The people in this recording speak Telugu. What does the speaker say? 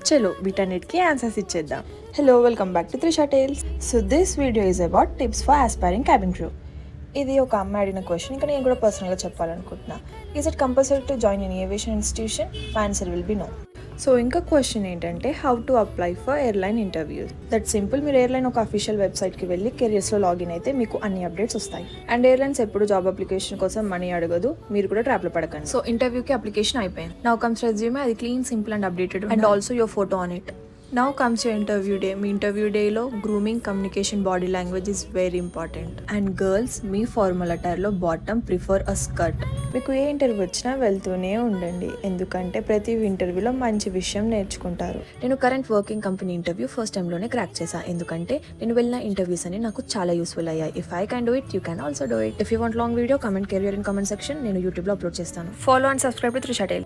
చలో వీటన్నిటికీ ఆన్సర్స్ ఇచ్చేద్దాం. Hello, welcome back to Trisha tales. So this video is about tips for aspiring cabin crew. ఇది ఒక అమ్మాయి అడిగిన క్వశ్చన్, ఇంకా నేను కూడా పర్సనల్గా చెప్పాలనుకుంటున్నా. Is it compulsory to join in aviation institution? My answer will be no. So ఇంకా క్వశ్చన్ ఏంటంటే, how to apply for airline interviews. That simple. మీరు ఎయిర్లైన్ ఒక అఫీషియల్ వెబ్సైట్కి వెళ్ళి కెరియర్స్లో లాగిన్ అయితే మీకు అన్ని అప్డేట్స్ వస్తాయి. అండ్ ఎయిర్లైన్స్ ఎప్పుడు జాబ్ అప్లికేషన్ కోసం మనీ అడగదు, మీరు కూడా ట్రాప్లో పడకండి. సో ఇంటర్వ్యూకి అప్లికేషన్ అయిపోయింది. Now comes resume. అది clean, simple and updated and also your photo on it. Now comes your interview day. మీ ఇంటర్వ్యూ డేలో grooming, communication, body language is very important. And girls, మీ ఫార్మల్ అటైర్లో బాటమ్ ప్రిఫర్ అ స్కర్ట్. మీకు ఏ ఇంటర్వ్యూ వచ్చినా వెళ్తూనే ఉండండి, ఎందుకంటే ప్రతి ఇంటర్వ్యూలో మంచి విషయం నేర్చుకుంటారు. నేను current working company interview first టైంలోనే క్రాక్ చేశాను, ఎందుకంటే నేను వెళ్ళిన ఇంటర్వ్యూస్ అని నాకు చాలా యూస్ఫుల్ అయ్యాయి. If I can do it, you can also do it. If you want long video, comment career in comment section. నేను యూట్యూబ్లో అప్లోడ్ చేస్తాను. Follow and subscribe to Trisha tiles.